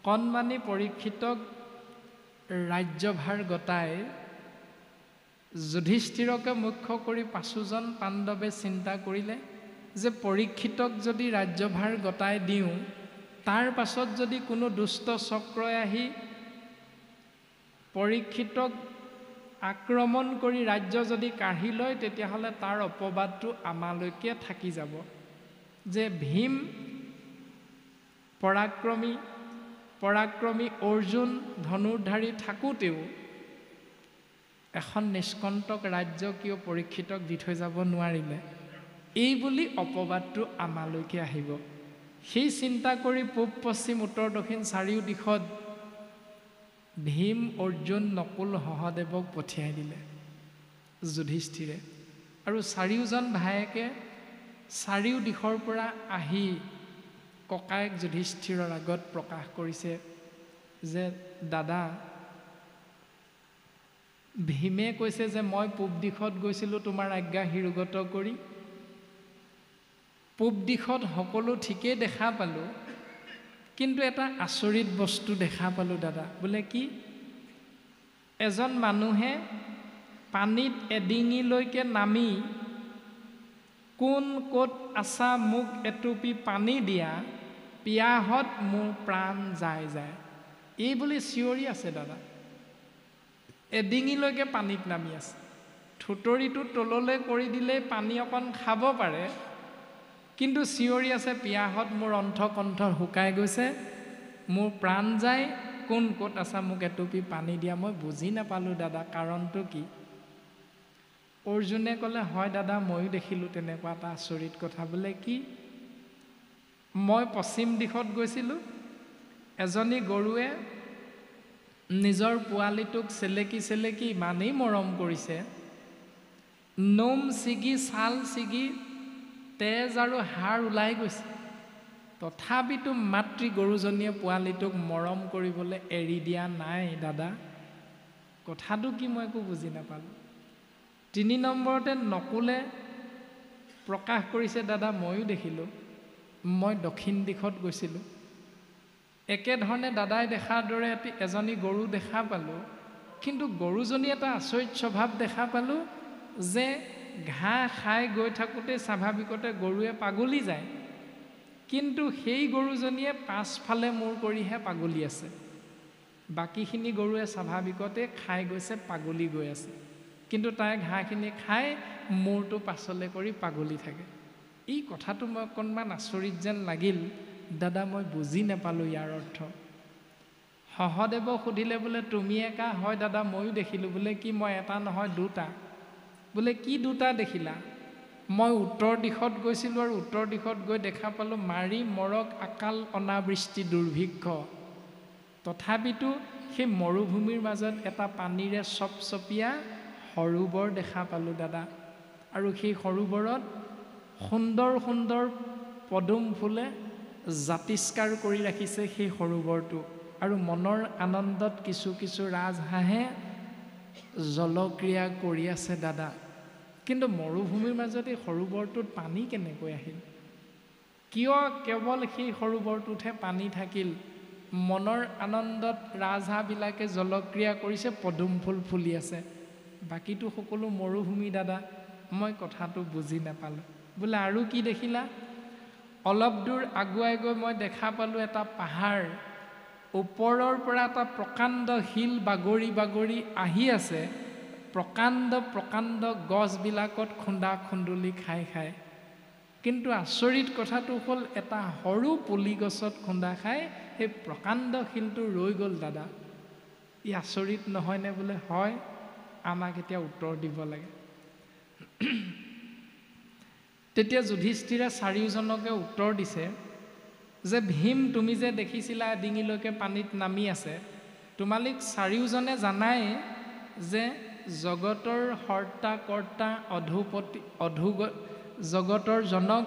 কণমানি পৰীক্ষিতক ৰাজ্যভাৰ গতাই যুধিষ্ঠিৰকে মুখ্য কৰি 5জন পাণ্ডৱে চিন্তা কৰিলে যে পৰীক্ষিতক যদি ৰাজ্যভাৰ গতাই দিওঁ, তাৰ পাছত যদি কোনো দুষ্ট চক্ৰই আহি পৰীক্ষিতক আক্ৰমণ কৰি ৰাজ্য যদি কাঢ়ি লয়, তেতিয়াহ'লে তাৰ অপবাদটো আমালৈকে থাকি যাব। যে ভীম পৰাক্ৰমী অৰ্জুন ধনুৰ্ধাৰী থাকোঁতেও এখন নিষ্কণ্টক ৰাজ্য কিয় পৰীক্ষিতক দি থৈ যাব নোৱাৰিলে, এই বুলি অপবাদটো আমালৈকে আহিব। সেই চিন্তা কৰি পূব পশ্চিম উত্তৰ দক্ষিণ চাৰিও দিশত ভীম অৰ্জুন নকুল সহদেৱক পঠিয়াই দিলে যুধিষ্ঠিৰে। আৰু চাৰিওজন ভায়েকে চাৰিও দিশৰ পৰা আহি ককায়েক যুধিষ্ঠিৰৰ আগত প্ৰকাশ কৰিছে যে দাদা, ভীমে কৈছে যে মই পূব দিশত গৈছিলোঁ তোমাৰ আজ্ঞা শিৰোগত কৰি, পূব দিশত সকলো ঠিকেই দেখা পালোঁ, কিন্তু এটা আচৰিত বস্তু দেখা পালোঁ দাদা। বোলে কি? এজন মানুহে পানীত এডিঙিলৈকে নামি কোন ক'ত আছা মোক এটুপি পানী দিয়া, পিয়াহত মোৰ প্ৰাণ যায় যায়, এই বুলি চিঞৰি আছে দাদা। এডিঙিলৈকে পানীত নামি আছে, থুতৰিটো তললৈ কৰি দিলেই পানী অকণ খাব পাৰে, কিন্তু চিঞৰি আছে পিয়াহত মোৰ অণ্ঠকণ্ঠ শুকাই গৈছে, মোৰ প্ৰাণ যায়, কোন ক'ত আছা মোক এটুপি পানী দিয়া। মই বুজি নাপালোঁ দাদা, কাৰণটো কি? অৰ্জুনে ক'লে, হয় দাদা, ময়ো দেখিলোঁ তেনেকুৱা এটা আচৰিত কথা। বোলে কি? মই পশ্চিম দিশত গৈছিলোঁ, এজনী গৰুৱে নিজৰ পোৱালিটোক চেলেকি ইমানেই মৰম কৰিছে, নোম ছিগি ছাল ছিগি তেজ আৰু হাড় ওলাই গৈছে, তথাপিতো মাতৃ গৰুজনীয়ে পোৱালিটোক মৰম কৰিবলৈ এৰি দিয়া নাই দাদা। কথাটো কি মই একো বুজি নাপালোঁ। 3 নম্বৰতে নকুলে প্ৰকাশ কৰিছে, দাদা ময়ো দেখিলোঁ, মই দক্ষিণ দিশত গৈছিলোঁ, একেধৰণে দাদাই দেখাৰ দৰে এজনী গৰু দেখা পালোঁ, কিন্তু গৰুজনী এটা আচৰিত স্বভাৱ দেখা পালোঁ যে ঘাঁহ খাই গৈ থাকোঁতে স্বাভাৱিকতে গৰুৱে পাগলি যায়, কিন্তু সেই গৰুজনীয়ে পাছফালে মূৰ কৰিহে পাগলি আছে, বাকীখিনি গৰুৱে স্বাভাৱিকতে খাই গৈছে, পাগলি গৈ আছে, কিন্তু তাই ঘাঁহখিনি খাই মূৰটো পাছলৈ কৰি পাগলি থাকে। এই কথাটো মই অকণমান আচৰিত যেন লাগিল দাদা, মই বুজি নাপালোঁ ইয়াৰ অৰ্থ। সহদেৱক সুধিলে, বোলে তুমি একা? হয় দাদা ময়ো দেখিলোঁ। বোলে কি? মই এটা নহয় দুটা। বোলে কি দুটা দেখিলা? মই উত্তৰ দিশত গৈছিলোঁ আৰু উত্তৰ দিশত গৈ দেখা পালোঁ মাৰি মৰক আকাল অনাবৃষ্টি দুৰ্ভিক্ষ, তথাপিতো সেই মৰুভূমিৰ মাজত এটা পানীৰে চপচপীয়া সৰোবৰ দেখা পালোঁ দাদা, আৰু সেই সৰোবৰত সুন্দৰ সুন্দৰ পদুম ফুলে জাতিষ্কাৰ কৰি ৰাখিছে সেই সৰোবৰটো, আৰু মনৰ আনন্দত কিছু কিছু ৰাজহাঁহে জলক্ৰিয়া কৰি আছে দাদা। কিন্তু মৰুভূমিৰ মাজত এই সৰোবৰটোত পানী কেনেকৈ আহিল? কিয় কেৱল সেই সৰোবৰটোতহে পানী থাকিল? মনৰ আনন্দত ৰাজহাঁহবিলাকে জলক্ৰিয়া কৰিছে, পদুম ফুল ফুলি আছে, বাকীটো সকলো মৰুভূমি দাদা। মই কথাটো বুজি নাপালোঁ। বোলে আৰু কি দেখিলা? অলপ দূৰ আগুৱাই গৈ মই দেখা পালোঁ এটা পাহাৰ, ওপৰৰ পৰা এটা প্ৰকাণ্ড শিল বাগৰি বাগৰি আহি আছে, প্ৰকাণ্ড প্ৰকাণ্ড গছবিলাকত খুন্দা খুন্দুলি খাই খাই, কিন্তু আচৰিত কথাটো হ'ল এটা সৰু পুলি গছত খুন্দা খাই সেই প্ৰকাণ্ড শিলটো ৰৈ গ'ল দাদা। ই আচৰিত নহয়নে? বোলে হয়, আমাক এতিয়া উত্তৰ দিব লাগে। তেতিয়া যুধিষ্ঠিৰে চাৰিওজনকে উত্তৰ দিছে যে ভীম, তুমি যে দেখিছিলা ডিঙিলৈকে পানীত নামি আছে, তোমালোক চাৰিওজনে জানাই যে জগতৰ হৰ্তা কৰ্তা জগতৰ জনক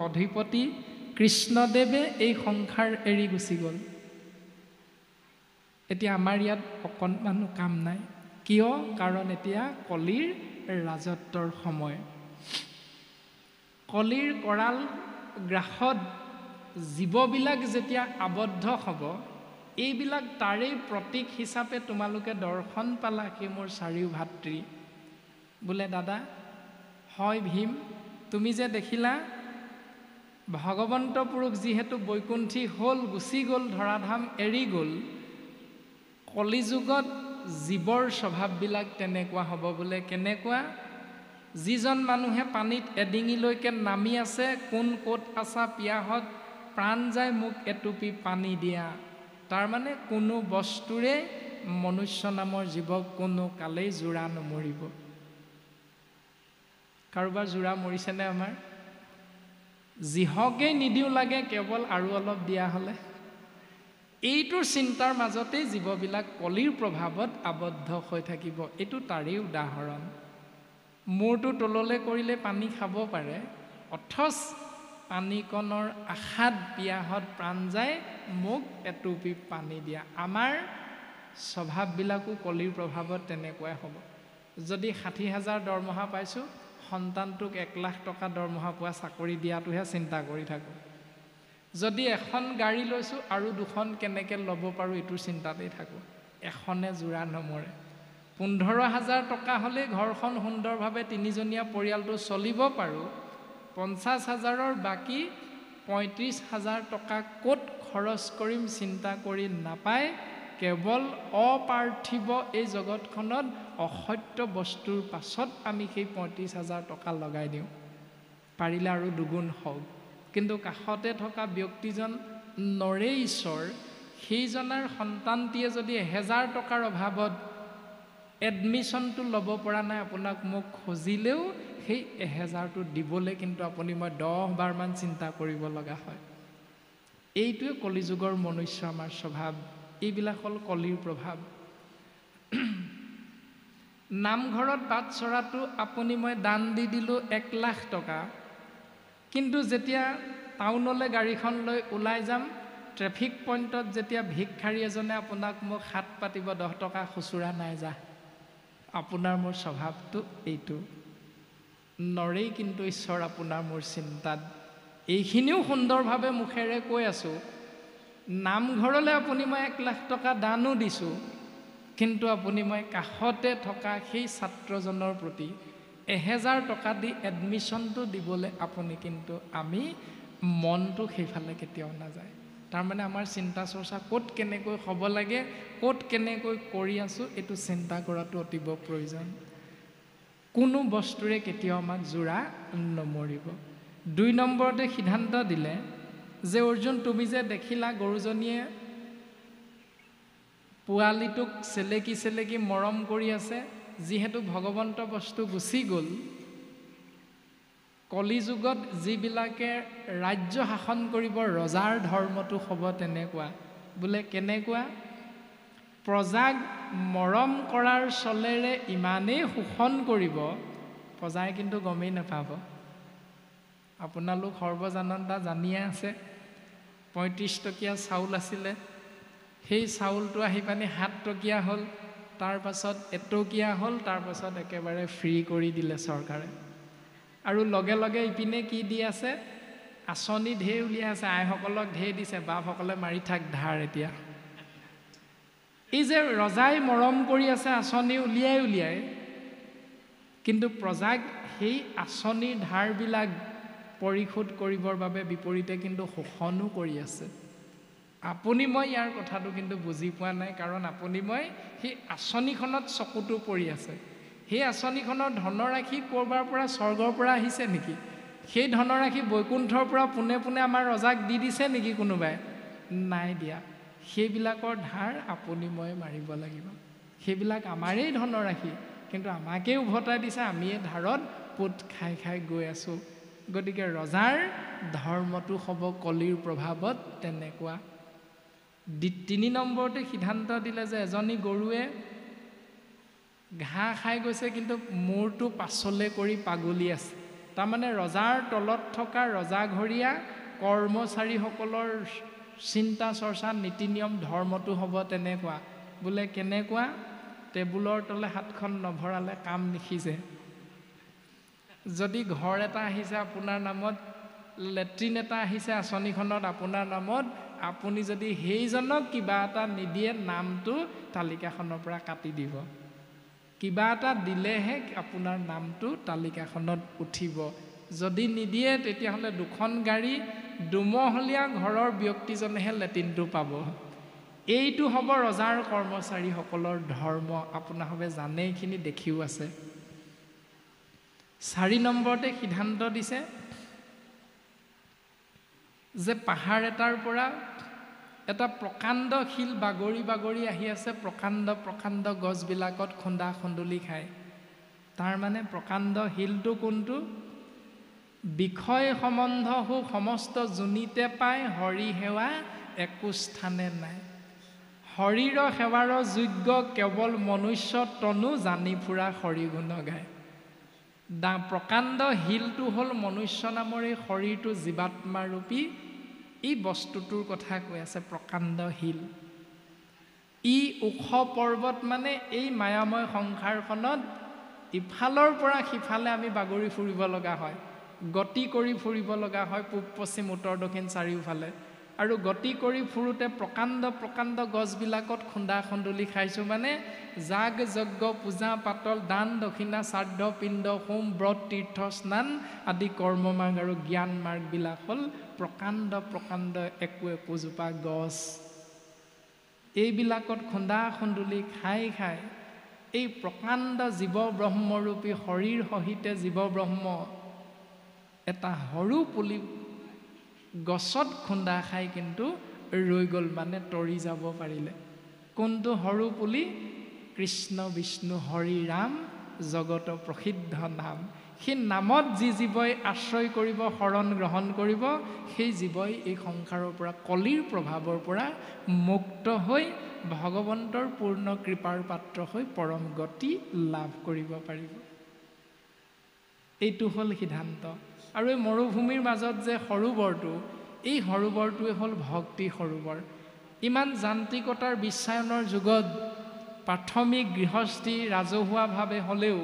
অধিপতি কৃষ্ণদেৱে এই সংসাৰ এৰি গুচি গ'ল। এতিয়া আমাৰ ইয়াত অকণমানো কাম নাই। কিয়? কাৰণ এতিয়া কলিৰ ৰাজত্বৰ সময়। কলিৰ কৰাল গ্ৰাসত জীৱবিলাক যেতিয়া আবদ্ধ হ'ব, এইবিলাক তাৰেই প্ৰতীক হিচাপে তোমালোকে দৰ্শন পালা সেই মোৰ চাৰিও ভাতৃ। বোলে দাদা হয় ভীম, তুমি যে দেখিলা ভগৱন্ত পুৰুষ যিহেতু বৈকুণ্ঠী হ'ল, গুচি গ'ল, ধৰাধাম এৰি গ'ল, কলিযুগত জীৱৰ স্বভাৱবিলাক তেনেকুৱা হ'ব। বোলে কেনেকুৱা? যিজন মানুহে পানীত এডিঙিলৈকে নামি আছে, কোন ক'ত আছা পিয়াহত, প্ৰাণ যায় মোক এটুপি পানী দিয়া। তাৰমানে কোনো বস্তুৰে মনুষ্য নামৰ জীৱক কোনো কালেই জোৰা নমৰিব। কাৰোবাৰ জোৰা মৰিছেনে? আমাৰ যিহকেই নিদিওঁ লাগে কেৱল আৰু অলপ দিয়া হ'লে। এইটোৰ চিন্তাৰ মাজতেই জীৱবিলাক কলিৰ প্ৰভাৱত আবদ্ধ হৈ থাকিব। এইটো তাৰেই উদাহৰণ। মূৰটো তললৈ কৰিলে পানী খাব পাৰে, অথচ পানীকণৰ আশাত পিয়াহত প্ৰাণ যায় মোক এটুপি পানী দিয়া। আমাৰ স্বভাৱবিলাকো কলিৰ প্ৰভাৱত তেনেকুৱাই হ'ব। যদি 60,000 দৰমহা পাইছোঁ, সন্তানটোক 1 লাখ টকা দৰমহা পোৱা চাকৰি দিয়াটোহে চিন্তা কৰি থাকোঁ। যদি এখন গাড়ী লৈছোঁ আৰু 2খন কেনেকৈ ল'ব পাৰোঁ এইটোৰ চিন্তাতেই থাকোঁ। এখনে জোৰা নমৰে। 15,000 টকা হ'লেই ঘৰখন সুন্দৰভাৱে 3জনীয়া পৰিয়ালটো চলিব পাৰোঁ। 50,000ৰ বাকী 35,000 টকা ক'ত খৰচ কৰিম চিন্তা কৰি নাপায় কেৱল অপাৰ্থিৱ এই জগতখনত অসত্য বস্তুৰ পাছত আমি সেই 35,000 টকা লগাই দিওঁ। পাৰিলে আৰু দুগুণ হওক। কিন্তু কাষতে থকা ব্যক্তিজন নৰেশ্বৰ, সেইজনাৰ সন্তানটিয়ে যদি 1000 টকাৰ অভাৱত এডমিশ্যনটো ল'ব পৰা নাই, আপোনাক মোক খুজিলেও সেই 1000টো দিবলৈ কিন্তু আপুনি মই 10 বাৰমান চিন্তা কৰিব লগা হয়। এইটোৱে কলিযুগৰ মনুষ্য আমাৰ স্বভাৱ। এইবিলাক হ'ল কলিৰ প্ৰভাৱ। নামঘৰত বাট চৰাটো আপুনি মই দান দি দিলোঁ 1 লাখ টকা, কিন্তু যেতিয়া টাউনলৈ গাড়ীখন লৈ ওলাই যাম, ট্ৰেফিক পইণ্টত যেতিয়া ভিক্ষাৰী এজনে আপোনাক মোক হাত পাতিব, 10 টকা খুচুৰা নাই যা। আপোনাৰ মোৰ স্বভাৱটো এইটো। নৰেই কিন্তু ঈশ্বৰ আপোনাৰ মোৰ চিন্তাত। এইখিনিও সুন্দৰভাৱে মুখেৰে কৈ আছোঁ। নামঘৰলৈ আপুনি মই 1 লাখ টকা দানো দিছোঁ, কিন্তু আপুনি মই কাষতে থকা সেই ছাত্ৰজনৰ প্ৰতি 1000 টকা দি এডমিশ্যনটো দিবলৈ আপুনি কিন্তু আমি মনটো সেইফালে কেতিয়াও নাযায়। তাৰমানে আমাৰ চিন্তা চৰ্চা ক'ত কেনেকৈ হ'ব লাগে, ক'ত কেনেকৈ কৰি আছোঁ, এইটো চিন্তা কৰাটো অতিব প্ৰয়োজন। কোনো বস্তুৰে কেতিয়াও আমাক জোৰা নমৰিব। 2 নম্বৰতে সিদ্ধান্ত দিলে যে অৰ্জুন, তুমি যে দেখিলা গৰুজনীয়ে পোৱালিটোক চেলেকি চেলেকি মৰম কৰি আছে, যিহেতু ভগৱন্ত বস্তু গুচি গ'ল, কলিযুগত যিবিলাকে ৰাজ্য শাসন কৰিব, ৰজাৰ ধৰ্মটো হ'ব তেনেকুৱা। বোলে কেনেকুৱা? প্ৰজাক মৰম কৰাৰ চলেৰে ইমানেই শোষণ কৰিব, প্ৰজাই কিন্তু গমেই নাপাব। আপোনালোক সৰ্বজানন্তা জানিয়ে আছে, 35 টকীয়া চাউল আছিলে, সেই চাউলটো আহি পানি 7 টকীয়া হ'ল, তাৰপাছত 1 টকীয়া হ'ল, তাৰপাছত একেবাৰে ফ্ৰী কৰি দিলে চৰকাৰে। আৰু লগে লগে ইপিনে কি দি আছে? আঁচনি ঢেৰ উলিয়াই আছে, আইসকলক ঢেৰ দিছে, বাপসকলে মাৰি থাক ধাৰ। এতিয়া এই যে ৰজাই মৰম কৰি আছে আঁচনি উলিয়াই, কিন্তু প্ৰজাক সেই আঁচনিৰ ধাৰবিলাক পৰিশোধ কৰিবৰ বাবে বিপৰীতে কিন্তু শোষণো কৰি আছে। আপুনি মই ইয়াৰ কথাটো কিন্তু বুজি পোৱা নাই, কাৰণ আপুনি মই সেই আঁচনিখনত চকুটো পৰি আছে। সেই আঁচনিখনৰ ধনৰাশি ক'ৰবাৰ পৰা স্বৰ্গৰ পৰা আহিছে নেকি? সেই ধনৰাশি বৈকুণ্ঠৰ পৰা পোনে পোনে আমাৰ ৰজাক দি দিছে নেকি কোনোবাই? নাই দিয়া। সেইবিলাকৰ ধাৰ আপুনি মই মাৰিব লাগিব। সেইবিলাক আমাৰেই ধনৰাশি, কিন্তু আমাকেই উভতাই দিছে, আমিয়ে ধাৰত পোত খাই খাই গৈ আছোঁ। গতিকে ৰজাৰ ধৰ্মটো হ'ব কলিৰ প্ৰভাৱত তেনেকুৱা। 3 নম্বৰতে সিদ্ধান্ত দিলে যে এজনী গৰুৱে ঘাঁহ খাই গৈছে, কিন্তু মূৰটো পাছলৈ কৰি পাগলি আছে। তাৰমানে ৰজাৰ তলত থকা ৰজাঘৰীয়া কৰ্মচাৰীসকলৰ চিন্তা চৰ্চা নীতি নিয়ম ধৰ্মটো হ'ব তেনেকুৱা। বোলে কেনেকুৱা? টেবুলৰ তলে হাতখন নভৰালে কাম নিখিজে। যদি ঘৰ এটা আহিছে আপোনাৰ নামত, লেট্ৰিন এটা আহিছে আঁচনিখনত আপোনাৰ নামত, আপুনি যদি সেইজনক কিবা এটা নিদিয়ে নামটো তালিকাখনৰ পৰা কাটি দিব। কিবা এটা দিলেহে আপোনাৰ নামটো তালিকাখনত উঠিব। যদি নিদিয়ে তেতিয়াহ'লে দুখন গাড়ী দুমহলীয়া ঘৰৰ ব্যক্তিজনেহে লেট্ৰিনটো পাব। এইটো হ'ব ৰজাৰ কৰ্মচাৰীসকলৰ ধৰ্ম। আপোনালোকে জানে, এইখিনি দেখিও আছে। 4 নম্বৰতে সিদ্ধান্ত দিছে যে পাহাৰ এটাৰ পৰা এটা প্ৰকাণ্ড শিল বাগৰি বাগৰি আহি আছে। প্ৰকাণ্ড প্ৰকাণ্ড গছবিলাকত খুন্দা খুন্দুলি খায়। তাৰ মানে প্ৰকাণ্ড শিলটো কোনটো? বিষয় সম্বন্ধ হো সমস্ত জুনিতে পায়, হৰি সেৱা একো স্থানে নাই। হৰিৰ সেৱাৰ যোগ্য কেৱল মনুষ্য তনু, জানি ফুৰা হৰি গুণ গায়। প্ৰকাণ্ড শিলটো হ'ল মনুষ্য নামৰ এই শৰীৰটো, জীৱাত্মাৰূপী এই বস্তুটোৰ কথা কৈ আছে। প্ৰকাণ্ড শিল, ই ওখ পৰ্বত, মানে এই মায়াময় সংসাৰখনত ইফালৰ পৰা সিফালে আমি বাগৰি ফুৰিব লগা হয়, গতি কৰি ফুৰিব লগা হয়, পূব পশ্চিম উত্তৰ দক্ষিণ চাৰিওফালে। আৰু গতি কৰি ফুৰোঁতে প্ৰকাণ্ড প্ৰকাণ্ড গছবিলাকত খুন্দা খুন্দুলি খাইছোঁ। মানে যাগ যজ্ঞ পূজা পাতল দান দক্ষিণা শ্ৰাদ্ধ পিণ্ড হোম ব্ৰত তীৰ্থ স্নান আদি কৰ্মমাৰ্গ আৰু জ্ঞান মাৰ্গবিলাক হ'ল প্ৰকাণ্ড প্ৰকাণ্ড একোজোপা গছ। এইবিলাকত খুন্দা খুন্দুলি খাই খাই এই প্ৰকাণ্ড জীৱ ব্ৰহ্মৰূপী শৰীৰ সহিতে জীৱ ব্ৰহ্ম এটা সৰু পুলি গছত খুন্দা খাই কিন্তু ৰৈ গ'ল, মানে তৰি যাব পাৰিলে। কোনটো সৰু পুলি? কৃষ্ণ বিষ্ণু হৰি ৰাম জগত প্ৰসিদ্ধ নাম। সেই নামত যি জীৱই আশ্ৰয় কৰিব, শৰণ গ্ৰহণ কৰিব, সেই জীৱই এই সংসাৰৰ পৰা, কলিৰ প্ৰভাৱৰ পৰা মুক্ত হৈ ভগৱন্তৰ পূৰ্ণ কৃপাৰ পাত্ৰ হৈ পৰম গতি লাভ কৰিব পাৰিব। এইটো হ'ল সিদ্ধান্ত। আৰু এই মৰুভূমিৰ মাজত যে সৰোবৰটো, এই সৰোবৰটোৱে হ'ল ভক্তি সৰোবৰ। ইমান যান্ত্ৰিকতাৰ বিশ্বায়নৰ যুগত প্ৰাথমিক গৃহস্থী ৰাজহুৱাভাৱে হ'লেও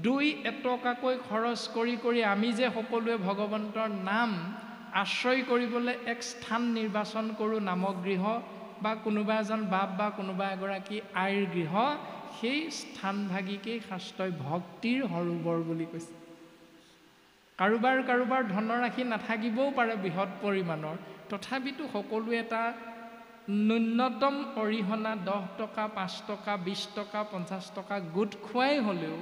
2 এটকাকৈ খৰচ কৰি কৰি আমি যে সকলোৱে ভগৱন্তৰ নাম আশ্ৰয় কৰিবলৈ এক স্থান নিৰ্বাচন কৰোঁ, নামগৃহ বা কোনোবা এজন বাপ বা কোনোবা এগৰাকী আইৰ গৃহ, সেই স্থানভাগিকেই শাস্ত্ৰই ভক্তিৰ সৰোবৰ বুলি কৈছে। কাৰোবাৰ ধনৰাশি নাথাকিবও পাৰে বৃহৎ পৰিমাণৰ, তথাপিতো সকলোৱে এটা ন্যূনতম অৰিহণা 10 টকা 5 টকা 20 টকা 50 টকা গোট খুৱাই হ'লেও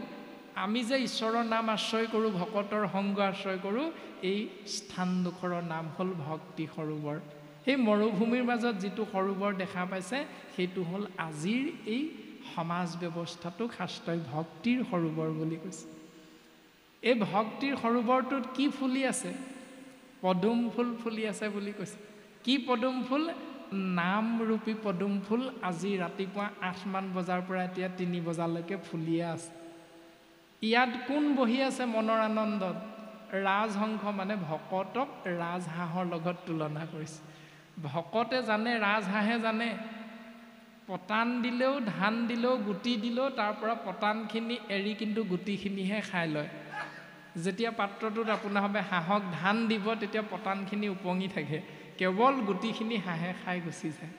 আমি যে ঈশ্বৰৰ নাম আশ্ৰয় কৰোঁ, ভকতৰ সংগ আশ্ৰয় কৰোঁ, এই স্থানডোখৰৰ নাম হ'ল ভক্তি সৰোবৰ। সেই মৰুভূমিৰ মাজত যিটো সৰোবৰ দেখা পাইছে, সেইটো হ'ল আজিৰ এই সমাজ ব্যৱস্থাটোক শাস্ত্ৰই ভক্তিৰ সৰোবৰ বুলি কৈছে। এই ভক্তিৰ সৰোবৰটোত কি ফুলি আছে? পদুম ফুল ফুলি আছে বুলি কৈছে। কি পদুম ফুল? নামৰূপী পদুম ফুল। আজি ৰাতিপুৱা 8 মান বজাৰ পৰা এতিয়া 3 বজালৈকে ফুলিয়ে আছে। ইয়াত কোন বহি আছে মনৰ আনন্দত? ৰাজহংস, মানে ভকতক ৰাজহাঁহৰ লগত তুলনা কৰিছে। ভকতে জানে, ৰাজহাঁহে জানে, পতান দিলেও ধান দিলেও গুটি দিলেও তাৰ পৰা পতানখিনি এৰি কিন্তু গুটিখিনিহে খাই লয়। যেতিয়া পাত্ৰটোত আপোনালোকে হাঁহক ধান দিব, তেতিয়া পতানখিনি উপঙি থাকে, কেৱল গুটিখিনি হাঁহে খাই গুচি যায়।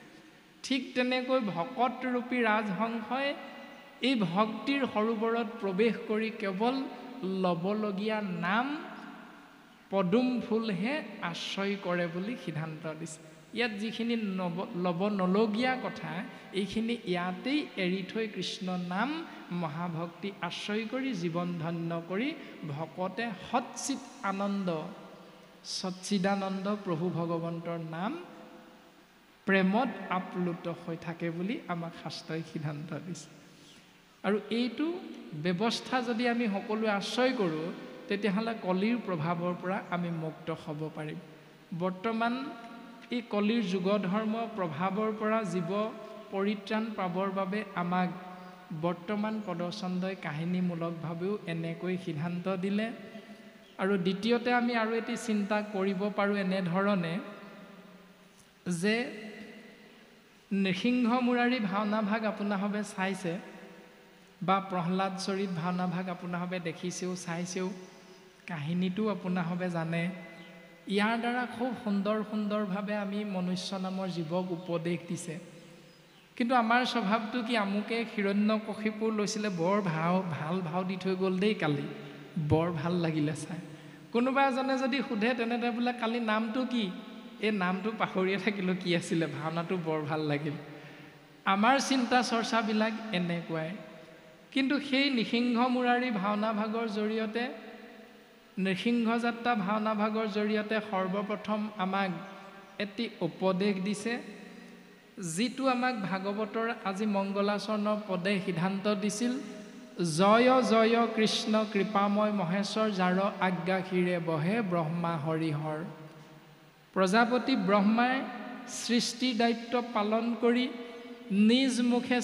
ঠিক তেনেকৈ ভকতৰূপী ৰাজহংসই এই ভক্তিৰ সৰোবৰত প্ৰৱেশ কৰি কেৱল ল'বলগীয়া নাম পদুম ফুলহে আশ্ৰয় কৰে বুলি সিদ্ধান্ত দিছে। ইয়াত যিখিনি ল'ব নলগীয়া কথা, এইখিনি ইয়াতেই এৰি থৈ কৃষ্ণ নাম মহাভক্তি আশ্ৰয় কৰি জীৱন ধন্য কৰি ভকতে সচ্চিত আনন্দ, সচ্চিদানন্দ প্ৰভু ভগৱন্তৰ নাম প্ৰেমত আপ্লুত হৈ থাকে বুলি আমাক শাস্ত্ৰই সিদ্ধান্ত দিছে। আৰু এইটো ব্যৱস্থা যদি আমি সকলোৱে আশ্ৰয় কৰোঁ, তেতিয়াহ'লে কলিৰ প্ৰভাৱৰ পৰা আমি মুক্ত হ'ব পাৰিম। বৰ্তমান এই কলিৰ যুগধৰ্ম প্ৰভাৱৰ পৰা জীৱ পৰিত্ৰাণ পাবৰ বাবে আমাক বৰ্তমান পদচন্দই কাহিনীমূলকভাৱেও এনেকৈ সিদ্ধান্ত দিলে। আৰু দ্বিতীয়তে আমি আৰু এটি চিন্তা কৰিব পাৰোঁ এনেধৰণে যে নৃসিংহ মুৰাৰী ভাওনা ভাগ আপোনালোকে চাইছে বা প্ৰহ্লাদ চৰিত ভাওনা ভাগ আপোনালোকে দেখিছেও চাইছেও, কাহিনীটো আপোনালোকে জানে। ইয়াৰ দ্বাৰা খুব সুন্দৰভাৱে আমি মনুষ্য নামৰ জীৱক উপদেশ দিছে। কিন্তু আমাৰ স্বভাৱটো কি, আমুকে হিৰণ্যকশিপু লৈছিলে, বৰ ভাল ভাও দি থৈ গ'ল দেই কালি, বৰ ভাল লাগিলে চাই। কোনোবা এজনে যদি সোধে তেনেতে বোলে কালি নামটো কি, এই নামটো পাহৰিয়ে থাকিলোঁ, কি আছিলে, ভাওনাটো বৰ ভাল লাগিল। আমাৰ চিন্তা চৰ্চাবিলাক এনেকুৱাই। কিন্তু সেই নৃসিংহ মুৰাৰী ভাওনা ভাগৰ জৰিয়তে, নৃসিংহ যাত্ৰা ভাওনা ভাগৰ জৰিয়তে সৰ্বপ্ৰথম আমাক এটি উপদেশ দিছে, যিটো আমাক ভাগৱতৰ আজি মংগলাচৰণৰ পদে সিদ্ধান্ত দিছিল, জয় জয় কৃষ্ণ কৃপাময় মহেশ্বৰ, যাৰ আজ্ঞা শিৰে বহে ব্ৰহ্মা হৰিহৰ। প্ৰজাপতি ব্ৰহ্মাই সৃষ্টিৰ দায়িত্ব পালন কৰি নিজ মুখে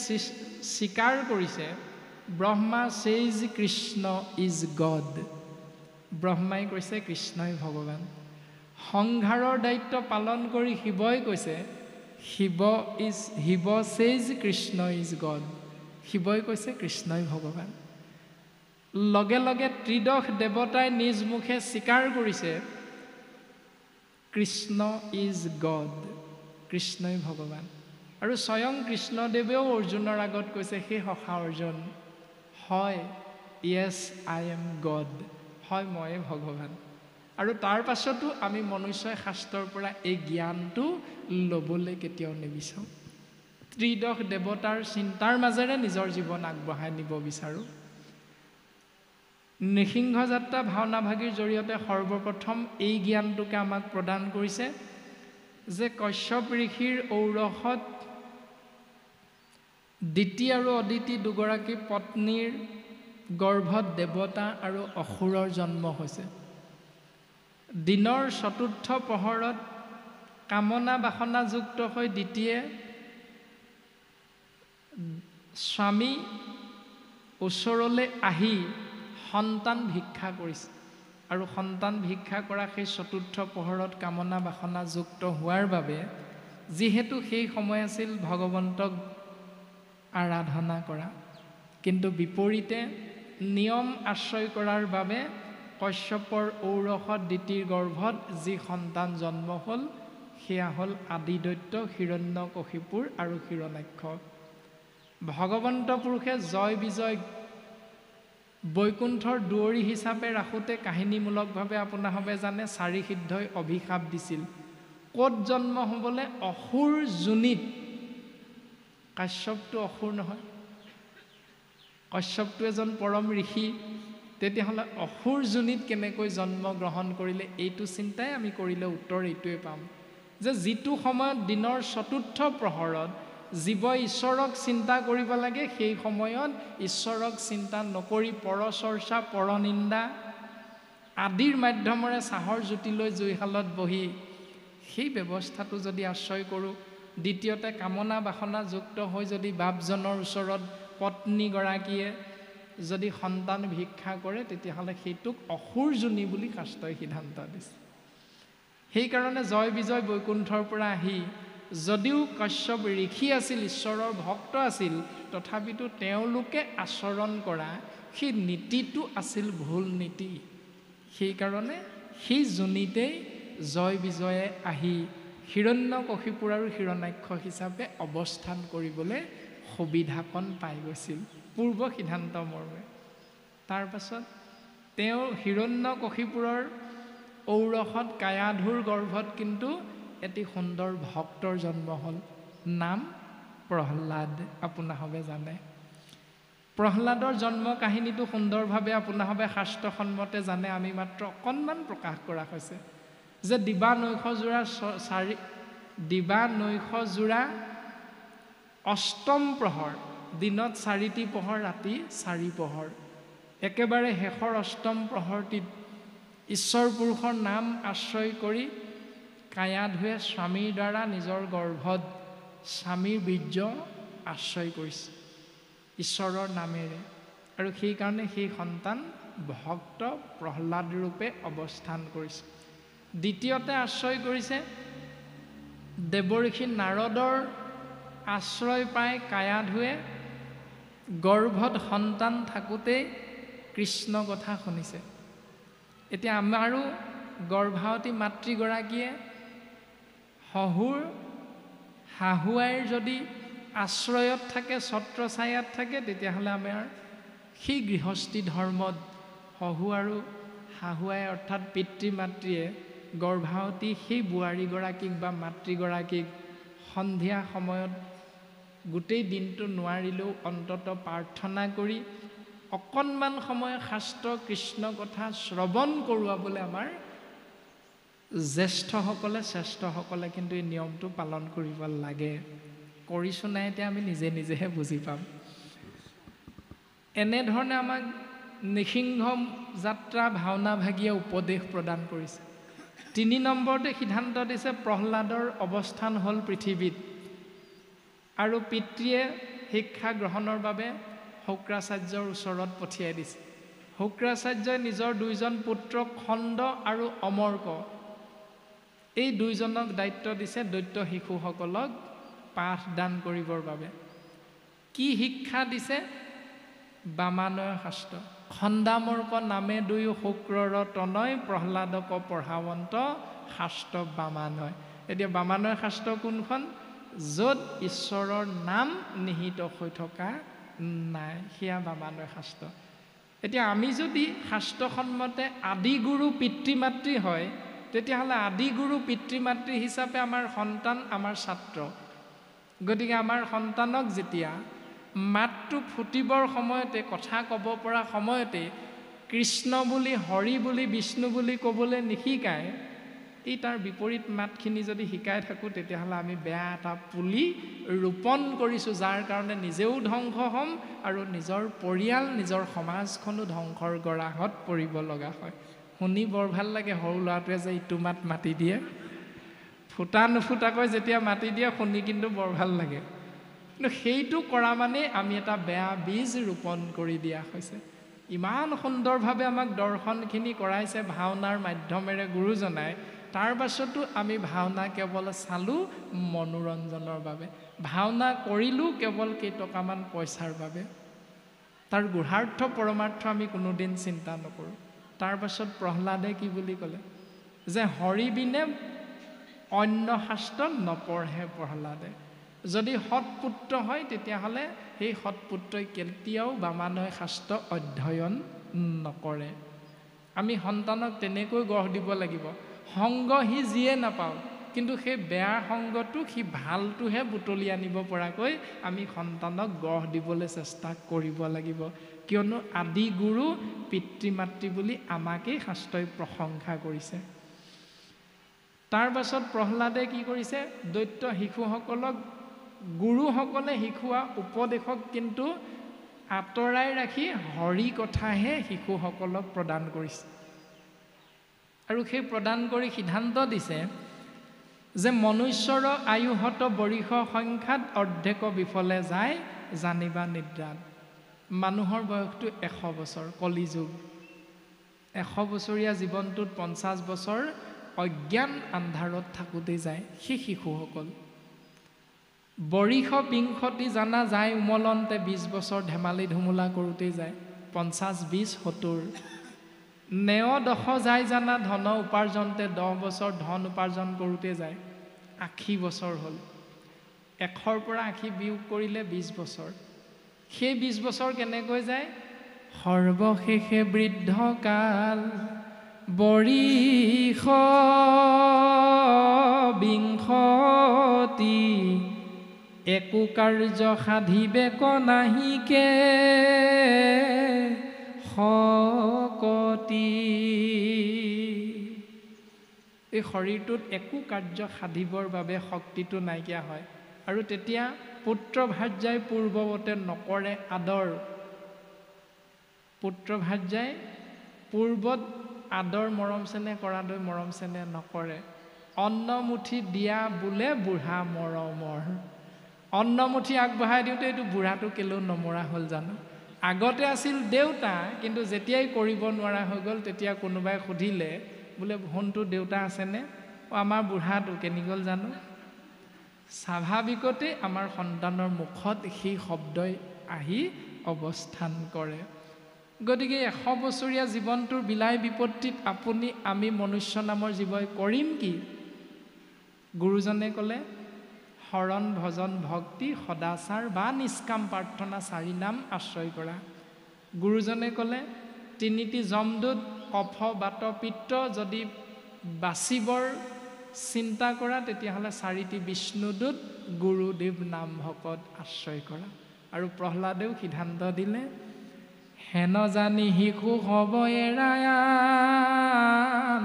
স্বীকাৰ কৰিছে, ব্ৰহ্মা ছেইজ কৃষ্ণ ইজ গড। ব্ৰহ্মাই কৈছে কৃষ্ণই ভগৱান। সংহাৰৰ দায়িত্ব পালন কৰি শিৱই কৈছে, শিৱ ছেইজ কৃষ্ণ ইজ গড। শিৱই কৈছে কৃষ্ণই ভগৱান। লগে লগে ত্ৰিদশ দেৱতাই নিজ মুখে স্বীকাৰ কৰিছে, কৃষ্ণ ইজ গড, কৃষ্ণই ভগৱান। আৰু স্বয়ং কৃষ্ণদেৱেও অৰ্জুনৰ আগত কৈছে, সেই সখা অৰ্জুন, হয়, য়েছ আই এম গড, হয় ময়ে ভগৱান। আৰু তাৰ পাছতো আমি মনুষ্যই শাস্ত্ৰৰ পৰা এই জ্ঞানটো ল'বলৈ কেতিয়াও নিবিচাৰোঁ। ত্ৰিদশ দেৱতাৰ চিন্তাৰ মাজেৰে নিজৰ জীৱন আগবঢ়াই নিব বিচাৰোঁ। নৃসিংহ যাত্ৰা ভাওনা ভাগীৰ জৰিয়তে সৰ্বপ্ৰথম এই জ্ঞানটোকে আমাক প্ৰদান কৰিছে যে কশ্যপ ঋষিৰ ঔৰসত দিতি আৰু অদিতি দুগৰাকী পত্নীৰ গৰ্ভত দেৱতা আৰু অসুৰৰ জন্ম হৈছে। দিনৰ চতুৰ্থ প্ৰহৰত কামনা বাসনাযুক্ত হৈ দিতিয়ে স্বামী ওচৰলৈ আহি সন্তান ভিক্ষা কৰিছে। আৰু সন্তান ভিক্ষা কৰা সেই চতুৰ্থ প্ৰহৰত কামনা বাসনাযুক্ত হোৱাৰ বাবে, যিহেতু সেই সময় আছিল ভগৱন্তক আৰাধনা কৰা, কিন্তু বিপৰীতে নিয়ম আশ্ৰয় কৰাৰ বাবে কশ্যপৰ ঔৰসত দিতিৰ গৰ্ভত যি সন্তান জন্ম হ'ল, সেয়া হ'ল আদিদৈত্য হিৰণ্যকশিপুৰ আৰু হিৰণ্যাক্ষ। ভগৱন্ত পুৰুষে জয় বিজয় বৈকুণ্ঠৰ দুৱৰী হিচাপে ৰাখোঁতে কাহিনীমূলকভাৱে আপোনাৰভাৱে জানে, চাৰি সিদ্ধই অভিশাপ দিছিল ক'ত জন্ম হ'বলৈ, অসুৰ যোনিত। কাশ্যপটো অসুৰ নহয়, কশ্যপটো এজন পৰম ঋষি, তেতিয়াহ'লে অসুৰ যোনিত কেনেকৈ জন্ম গ্ৰহণ কৰিলে? এইটো চিন্তাই আমি কৰিলে উত্তৰ এইটোৱে পাম যে যিটো সময়ত দিনৰ চতুৰ্থ প্ৰহৰত জীৱই ঈশ্বৰক চিন্তা কৰিব লাগে, সেই সময়ত ঈশ্বৰক চিন্তা নকৰি পৰচৰ্চা, পৰনিন্দা আদিৰ মাধ্যমেৰে চাহৰ জুতিলৈ জুইশালত বহি সেই ব্যৱস্থাটো যদি আশ্ৰয় কৰোঁ, দ্বিতীয়তে কামনা বাসনাযুক্ত হৈ যদি বাপজনৰ ওচৰত পত্নীগৰাকীয়ে যদি সন্তান ভিক্ষা কৰে, তেতিয়াহ'লে সেইটোক অসুৰ যোনি বুলি শাস্ত্ৰই সিদ্ধান্ত দিছে। সেইকাৰণে জয় বিজয় বৈকুণ্ঠৰ পৰা আহি যদিও কশ্যপ ঋষি আছিল, ঈশ্বৰৰ ভক্ত আছিল, তথাপিতো তেওঁলোকে আচৰণ কৰা সেই নীতিটো আছিল ভুল নীতি। সেইকাৰণে সেই যোনিতেই জয় বিজয়ে আহি হিৰণ্যকশিপুৰ আৰু হিৰণ্যাক্ষ হিচাপে অৱস্থান কৰিবলৈ সুবিধাকণ পাই গৈছিল পূৰ্ব সিদ্ধান্ত মৰ্মে। তাৰ পাছত তেওঁ হিৰণ্যকশিপুৰৰ ঔৰসত কায়াধুৰ গৰ্ভত কিন্তু এটি সুন্দৰ ভক্তৰ জন্ম হ'ল, নাম প্ৰহ্লাদ। আপোনাৰভাৱে জানে প্ৰহ্লাদৰ জন্ম কাহিনীটো সুন্দৰভাৱে আপোনাৰভাৱে শাস্ত্ৰসন্মতে জানে, আমি মাত্ৰ অকণমান প্ৰকাশ কৰা হৈছে যে দিবা নৈশ জোৰা অষ্টম প্ৰহৰ, দিনত 4টি প্ৰহৰ, ৰাতি 4 প্ৰহৰ, একেবাৰে শেষৰ অষ্টম প্ৰহৰটিত ঈশ্বৰ পুৰুষৰ নাম আশ্ৰয় কৰি কায়াধুৱে স্বামীৰ দ্বাৰা নিজৰ গৰ্ভত স্বামীৰ বীৰ্য আশ্ৰয় কৰিছে ঈশ্বৰৰ নামেৰে, আৰু সেইকাৰণে সেই সন্তান ভক্ত প্ৰহ্লাদ ৰূপে অৱস্থান কৰিছে। দ্বিতীয়তে আশ্ৰয় কৰিছে দেৱঋষি নাৰদৰ আশ্ৰয় পাই কায়াধুৱে গৰ্ভত সন্তান থাকোঁতেই কৃষ্ণ কথা শুনিছে। এতিয়া আমাৰো গৰ্ভৱতী মাতৃগৰাকীয়ে শহুৰ শাহুৱাইৰ যদি আশ্ৰয়ত থাকে, ছত্ৰছায়াত থাকে, তেতিয়াহ'লে আমাৰ সেই গৃহস্থী ধৰ্মত শহু আৰু শাহুৱাই অৰ্থাৎ পিতৃ মাতৃয়ে গৰ্ভৱতী সেই বোৱাৰীগৰাকীক বা মাতৃগৰাকীক সন্ধিয়া সময়ত গোটেই দিনটো নোৱাৰিলেও অন্তত প্ৰাৰ্থনা কৰি অকণমান সময় শাস্ত্ৰ কৃষ্ণ কথা শ্ৰৱণ কৰোৱাবলৈ আমাৰ জ্যেষ্ঠসকলে শ্ৰেষ্ঠসকলে কিন্তু এই নিয়মটো পালন কৰিব লাগে। কৰিছোঁ নাই এতিয়া আমি নিজে নিজেহে বুজি পাম। এনেধৰণে আমাক নৃসিংহ যাত্ৰা ভাওনাভাগীয়ে উপদেশ প্ৰদান কৰিছে। 3 নম্বৰতে সিদ্ধান্ত দিছে প্ৰহ্লাদৰ অৱস্থান হ'ল পৃথিৱীত আৰু পিতৃয়ে শিক্ষা গ্ৰহণৰ বাবে শুক্ৰাচাৰ্যৰ ওচৰত পঠিয়াই দিছে। শুক্ৰাচাৰ্যই নিজৰ 2জন পুত্ৰক খণ্ড আৰু অমৰ্ক এই 2জনক দায়িত্ব দিছে দৈত্য শিশুসকলক পাঠদান কৰিবৰ বাবে। কি শিক্ষা দিছে? বামানয় শাস্ত্ৰ। খণ্ডামৰ্ক নামে 2 শুক্ৰৰ তনয় প্ৰহ্লাদক পঢ়াৱন্ত শাস্ত্ৰ বামানয়। এতিয়া বামানয় শাস্ত্ৰ কোনখন? য'ত ঈশ্বৰৰ নাম নিহিত হৈ থকা নাই, সেয়া বামানয় শাস্ত্ৰ। এতিয়া আমি যদি শাস্ত্ৰসন্মতে আদিগুৰু পিতৃ মাতৃ হয়, তেতিয়াহ'লে আদিগুৰু পিতৃ মাতৃ হিচাপে আমাৰ সন্তান আমাৰ ছাত্ৰ। গতিকে আমাৰ সন্তানক যেতিয়া মাতটো ফুটিবৰ সময়তে, কথা ক'ব পৰা সময়তে কৃষ্ণ বুলি, হৰি বুলি, বিষ্ণু বুলি ক'বলৈ নিশিকায়, এই তাৰ বিপৰীত মাতখিনি যদি শিকাই থাকোঁ, তেতিয়াহ'লে আমি বেয়া এটা পুলি ৰোপণ কৰিছোঁ, যাৰ কাৰণে নিজেও ধ্বংস হ'ম আৰু নিজৰ পৰিয়াল, নিজৰ সমাজখনো ধ্বংসৰ গৰাহত পৰিব লগা হয়। শুনি বৰ ভাল লাগে সৰু ল'ৰাটোৱে যে ইটো মাত মাতি দিয়ে, ফুটা নুফুটাকৈ যেতিয়া মাতি দিয়ে শুনি কিন্তু বৰ ভাল লাগে। কিন্তু সেইটো কৰা মানে আমি এটা বেয়া বীজ ৰোপণ কৰি দিয়া হৈছে। ইমান সুন্দৰভাৱে আমাক দৰ্শনখিনি কৰাইছে ভাওনাৰ মাধ্যমেৰে গুৰুজনাই, তাৰ পাছতো আমি ভাওনা কেৱল চালোঁ মনোৰঞ্জনৰ বাবে, ভাওনা কৰিলোঁ কেৱল কেইটকামান পইচাৰ বাবে, তাৰ গুঢ়াৰ্থ পৰমাৰ্থ আমি কোনোদিন চিন্তা নকৰোঁ। তাৰ পাছত প্ৰহ্লাদে কি বুলি ক'লে? যে হৰি বিনে অন্য শাস্ত্ৰ নপঢ়ে প্ৰহ্লাদে। যদি সৎপুত্ৰ হয়, তেতিয়াহ'লে সেই সৎপুত্ৰই কেতিয়াও বামানয় শাস্ত্ৰ অধ্যয়ন নকৰে। আমি সন্তানক তেনেকৈ গঢ় দিব লাগিব। সংগ সি যিয়ে নাপাওঁ, কিন্তু সেই বেয়া সংগটো সি ভালটোহে বুটলি আনিব পৰাকৈ আমি সন্তানক গঢ় দিবলৈ চেষ্টা কৰিব লাগিব। কিয়নো আদি গুৰু পিতৃ মাতৃ বুলি আমাকেই শাস্ত্ৰই প্ৰশংসা কৰিছে। তাৰ পাছত প্ৰহ্লাদে কি কৰিছে? দৈত্য শিশুসকলক গুৰুসকলে শিকোৱা উপদেশক কিন্তু আঁতৰাই ৰাখি হৰি কথাহে শিশুসকলক প্ৰদান কৰিছে। আৰু সেই প্ৰদান কৰি সিদ্ধান্ত দিছে যে মনুষ্যৰ আয়ুহত বৰিষ সংখ্যাত অৰ্ধেক বিফলে যায় জানিবা নিদ্ৰাত। মানুহৰ বয়সটো 100 বছৰ, কলিযুগ। 100 বছৰীয়া জীৱনটোত 50 বছৰ অজ্ঞান আন্ধাৰত থাকোঁতেই যায় সেই শিশুসকল। বৰিষ বিংশতি জানা যায় উমলন্তে 20 বছৰ ধেমালি ধুমুলা কৰোঁতেই যায়, 50, 20, 70। নেয় দশ যায় জানা ধন উপাৰ্জনতে 10 বছৰ ধন উপাৰ্জন কৰোঁতে যায়, 80 বছৰ হ'ল। 100ৰ পৰা 80 বিয়োগ কৰিলে 20 বছৰ। সেই 20 বছৰ কেনেকৈ যায়? সৰ্বশেষে বৃদ্ধ কাল বৰিষ বিংশতি একো কাৰ্য সাধিবেক নাহিকে শকতি। এই শৰীৰটোত একো কাৰ্য সাধিবৰ বাবে শক্তিটো নাইকিয়া হয়। আৰু তেতিয়া পুত্ৰ ভাৰ্যাই পূৰ্বৱতে নকৰে আদৰ। পুত্ৰ ভাৰ্যাই পূৰ্বত আদৰ মৰম চেনেহ কৰালৈ মৰম চেনেহ নকৰে। অন্নমুঠি দিয়া বোলে বুঢ়া মৰমৰ। অন্নমুঠি আগবঢ়াই দিওঁতে এইটো বুঢ়াটো কেলেও নমৰা হ'ল জানো? আগতে আছিল দেউতা, কিন্তু যেতিয়াই কৰিব নোৱাৰা হৈ গ'ল, তেতিয়া কোনোবাই সুধিলে বোলে ভোনটো দেউতা আছেনে? আমাৰ বুঢ়াটো কেনি গ'ল জানো? স্বাভাৱিকতে আমাৰ সন্তানৰ মুখত সেই শব্দই আহি অৱস্থান কৰে। গতিকে 100 বছৰীয়া জীৱনটোৰ বিলাই বিপত্তিত আপুনি আমি মনুষ্য নামৰ জীৱই কৰিম কি? গুৰুজনে ক'লে শৰণ ভজন ভক্তি সদাচাৰ বা নিষ্কাম প্ৰাৰ্থনা 4 নাম আশ্ৰয় কৰা। গুৰুজনে ক'লে 3টি যমদূত কফ বাত পিত্ত যদি বাচিবৰ চিন্তা কৰা তেতিয়াহ'লে 4টি বিষ্ণুদূত গুৰুদেৱ নাম ভকত আশ্ৰয় কৰা। আৰু প্ৰহ্লাদেও সিদ্ধান্ত দিলে হেন জানি শিশু হ'ব এৰায়া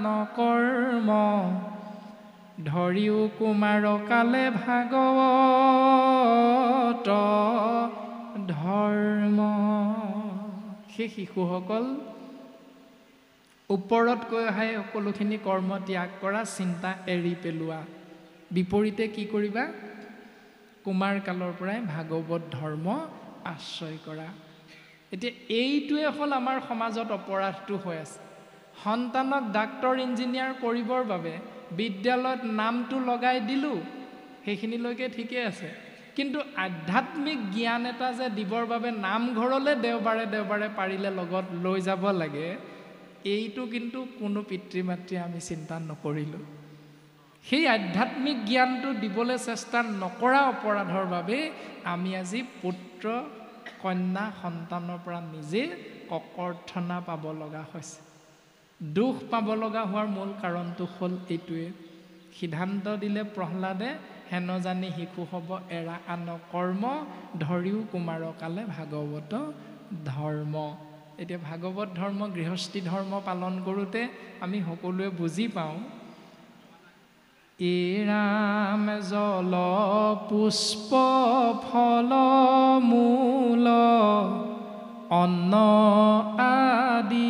নকৰ্ম ধৰিও কুমাৰ কালে ভাগৱত ধৰ্ম। সেই শিশুসকল ওপৰত কৈ অহাই সকলোখিনি কৰ্ম ত্যাগ কৰা, চিন্তা এৰি পেলোৱা, বিপৰীতে কি কৰিবা? কুমাৰ কালৰ পৰাই ভাগৱত ধৰ্ম আশ্ৰয় কৰা। এতিয়া এইটোৱে হ'ল আমাৰ সমাজত অপৰাধটো হৈ আছে। সন্তানক ডাক্তৰ ইঞ্জিনিয়াৰ কৰিবৰ বাবে বিদ্যালয়ত নামটো লগাই দিলোঁ, সেইখিনিলৈকে ঠিকেই আছে, কিন্তু আধ্যাত্মিক জ্ঞান এটা যে দিবৰ বাবে নামঘৰলৈ দেওবাৰে দেওবাৰে পাৰিলে লগত লৈ যাব লাগে, এইটো কিন্তু কোনো পিতৃ মাতৃয়ে আমি চিন্তা নকৰিলোঁ। সেই আধ্যাত্মিক জ্ঞানটো দিবলৈ চেষ্টা নকৰা অপৰাধৰ বাবে আমি আজি পুত্ৰ কন্যা সন্তানৰ পৰা নিজে ককৰ্থনা পাব লগা হৈছে। দুখ পাব লগা হোৱাৰ মূল কাৰণটো হ'ল এইটোৱে। সিদ্ধান্ত দিলে প্ৰহ্লাদে হেন জানি শিশু হ'ব এৰা আন কৰ্ম ধৰিও কুমাৰ কালে ভাগৱত ধৰ্ম। এতিয়া ভাগৱত ধৰ্ম গৃহস্থী ধৰ্ম পালন কৰোঁতে আমি সকলোৱে বুজি পাওঁ এৰাম জল পুষ্প ফল মূল অন্ন আদি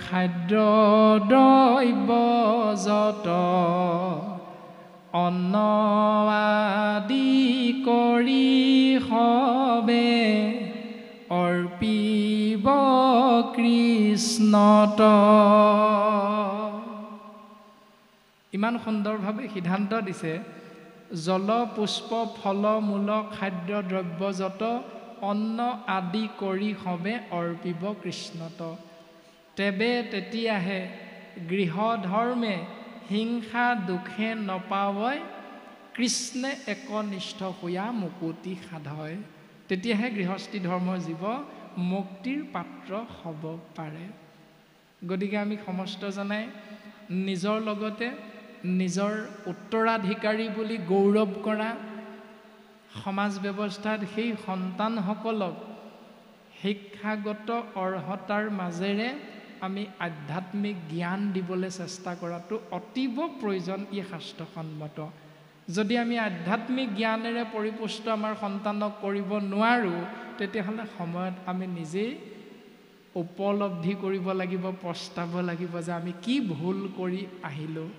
খাদ্য দ্ৰব্য যত অন্ন আদি কৰি হবে অৰ্পিব কৃষ্ণত। ইমান সুন্দৰভাৱে সিদ্ধান্ত দিছে জল পুষ্প ফল মূল খাদ্য দ্ৰব্য যত অন্ন আদি কৰি হবে অৰ্পিব কৃষ্ণত। তেতিয়াহে গৃহ ধৰ্মে হিংসা দুখে নপাৱয় কৃষ্ণে একনিষ্ঠ হোৱা মুকুতি সাধয়। তেতিয়াহে গৃহস্থী ধৰ্মৰ জীৱ মুক্তিৰ পাত্ৰ হ'ব পাৰে। গতিকে আমি সমস্তজনাই নিজৰ লগতে নিজৰ উত্তৰাধিকাৰী বুলি গৌৰৱ কৰা সমাজ ব্যৱস্থাত সেই সন্তানসকলক শিক্ষাগত অৰ্হতাৰ মাজেৰে আমি আধ্যাত্মিক জ্ঞান দিবলৈ চেষ্টা কৰাটো অতীৱ প্ৰয়োজন। ই শাস্ত্ৰসন্মত। যদি আমি আধ্যাত্মিক জ্ঞানেৰে পৰিপুষ্ট আমাৰ সন্তানক কৰিব নোৱাৰোঁ, তেতিয়াহ'লে সময়ত আমি নিজেই উপলব্ধি কৰিব লাগিব, পস্তাব লাগিব যে আমি কি ভুল কৰি আহিলোঁ।